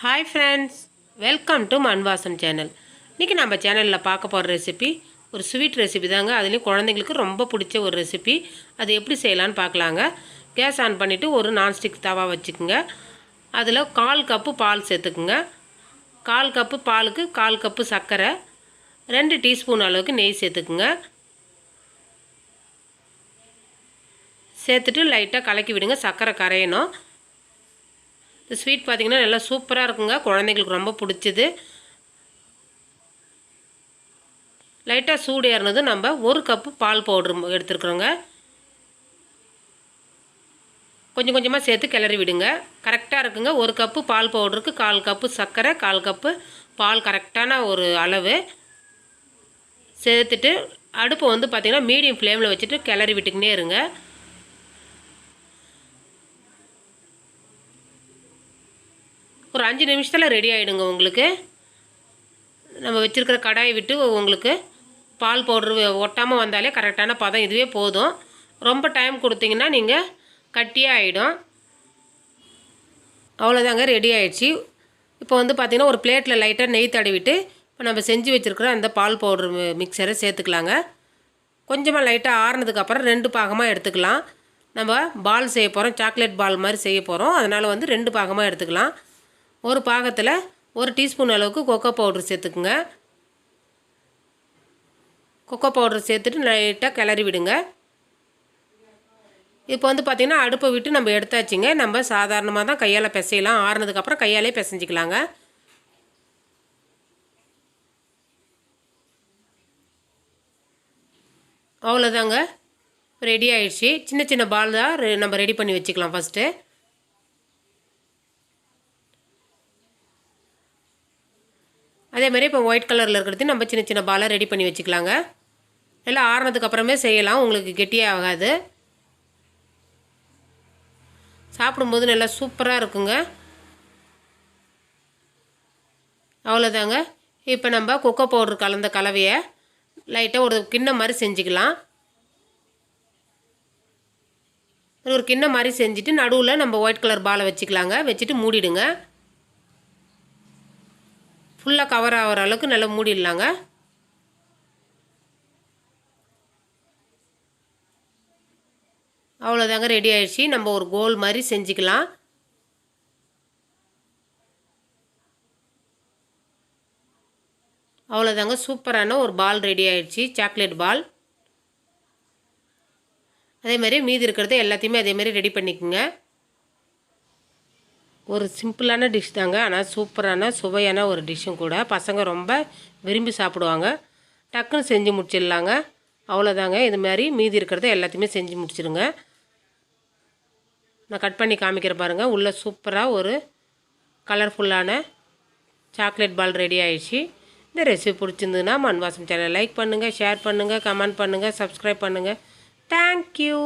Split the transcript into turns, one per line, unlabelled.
Hi friends, welcome to Mann vaasam channel. இன்னைக்கு நம்ம சேனல்ல பார்க்க போற ரெசிபி ஒரு ஸ்வீட் ரெசிபி தாங்க. அதுலயும் குழந்தைகளுக்கு ரொம்ப பிடிச்ச ஒரு ரெசிபி. அது எப்படி செய்யலாம்னு பார்க்கலாங்க. கேஸ் ஆன் பண்ணிட்டு ஒரு நான் ஸ்டிக் தவா வச்சுக்கோங்க. அதுல 1/4 கப் பால் சேர்த்துக்குங்க. 1/4 கப் பாலுக்கு 1/4 கப் சர்க்கரை, 2 டீஸ்பூன் அளவுக்கு நெய் சேர்த்துக்குங்க. சேர்த்துட்டு லைட்டா கலக்கி விடுங்க. சர்க்கரை கரையணும். இந்த ஸ்வீட் பார்த்தீங்கன்னா நல்லா சூப்பராக இருக்குங்க. குழந்தைங்களுக்கு ரொம்ப பிடிச்சது. லைட்டாக சூடு ஏறினது நம்ம 1 கப்பு பால் பவுடர் எடுத்துருக்குறோங்க. கொஞ்சம் கொஞ்சமாக சேர்த்து கிளறி விடுங்க. கரெக்டாக இருக்குங்க. 1 கப்பு பால் பவுடருக்கு 1/4 கப்பு சர்க்கரை, 1/4 கப்பு பால் கரெக்டான ஒரு அளவு சேர்த்துட்டு அடுப்பை வந்து பார்த்திங்கன்னா மீடியம் ஃப்ளேமில் வச்சுட்டு கிளறி விட்டுக்கினே இருங்க. ஒரு 5 நிமிஷத்தில் ரெடி ஆகிடுங்க. உங்களுக்கு நம்ம வச்சுருக்கிற கடாயை விட்டு உங்களுக்கு பால் பவுட்ரு ஒட்டாமல் வந்தாலே கரெக்டான பதம் இதுவே போதும். ரொம்ப டைம் கொடுத்தீங்கன்னா நீங்கள் கட்டியாக ஆகிடும். அவ்வளோதாங்க, ரெடி ஆகிடுச்சு. இப்போ வந்து பார்த்திங்கன்னா ஒரு பிளேட்டில் லைட்டாக நெய் தடவிட்டு இப்போ நம்ம செஞ்சு வச்சுருக்கிற அந்த பால் பவுட்ரு மிக்சரை சேர்த்துக்கலாங்க. கொஞ்சமாக லைட்டாக ஆறுனதுக்கப்புறம் 2 பாகமாக எடுத்துக்கலாம். நம்ம பால் செய்ய போகிறோம், சாக்லேட் பால் மாதிரி செய்ய போகிறோம். அதனால் வந்து 2 பாகமாக எடுத்துக்கலாம். ஒரு பாகத்தில் 1 டீஸ்பூன் அளவுக்கு கொக்கோ பவுட்ரு சேர்த்துக்குங்க. கொக்கோ பவுட்ரு சேர்த்துட்டு லைட்டாக கிளறி விடுங்க. இப்போ வந்து பார்த்திங்கன்னா அடுப்பை விட்டு நம்ம எடுத்தாச்சுங்க. நம்ம சாதாரணமாக தான் கையால் பிசையலாம். ஆறுனதுக்கப்புறம் கையாலே பிசைஞ்சிக்கலாங்க. அவ்வளோதாங்க, ரெடி ஆயிடுச்சு. சின்ன சின்ன பால் தான் நம்ம ரெடி பண்ணி வச்சுக்கலாம். ஃபஸ்ட்டு அதே மாதிரி இப்போ ஒயிட் கலரில் இருக்கிறது நம்ம சின்ன சின்ன பாலாக ரெடி பண்ணி வச்சுக்கலாங்க. எல்லாம் ஆறுனதுக்கு அப்புறமே செய்யலாம், உங்களுக்கு கெட்டியே ஆகாது. சாப்பிடும்போது நல்லா சூப்பராக இருக்குங்க. அவ்வளோதாங்க. இப்போ நம்ம கொக்கோ பவுடர் கலந்த கலவையை லைட்டாக ஒரு கிண்ணம் மாதிரி செஞ்சுக்கலாம். ஒரு கிண்ணம் மாதிரி செஞ்சுட்டு நடுவில் நம்ம ஒயிட் கலர் பாலை வச்சுக்கலாங்க. வச்சுட்டு மூடிடுங்க. ஃபுல்லாக கவர் ஆகிற அளவுக்கு நல்லா மூடிடலாங்க. அவ்வளோதாங்க, ரெடி ஆயிடுச்சு. நம்ம ஒரு கோல் மாதிரி செஞ்சுக்கலாம். அவ்வளோதாங்க, சூப்பரான ஒரு பால் ரெடி ஆயிடுச்சு, சாக்லேட் பால். அதே மாதிரி மீதி இருக்கிறத எல்லாத்தையுமே அதே மாதிரி ரெடி பண்ணிக்கோங்க. ஒரு சிம்பிளான டிஷ் தாங்க, ஆனால் சூப்பரான சுவையான ஒரு டிஷ்ஷும் கூட. பசங்க ரொம்ப விரும்பி சாப்பிடுவாங்க. டக்குன்னு செஞ்சு முடிச்சிடலாங்க. அவ்வளோதாங்க, இது மாதிரி மீதி இருக்கிறத எல்லாத்தையுமே செஞ்சு முடிச்சிடுங்க. நான் கட் பண்ணி காமிக்கிறேன் பாருங்கள். உள்ளே சூப்பராக ஒரு கலர்ஃபுல்லான சாக்லேட் பால் ரெடி ஆயிடுச்சு. இந்த ரெசிபி பிடிச்சிருந்ததுன்னா மண் வாசம் சேனல் லைக் பண்ணுங்கள், ஷேர் பண்ணுங்கள், கமெண்ட் பண்ணுங்கள், சப்ஸ்கிரைப் பண்ணுங்கள். தேங்க்யூ.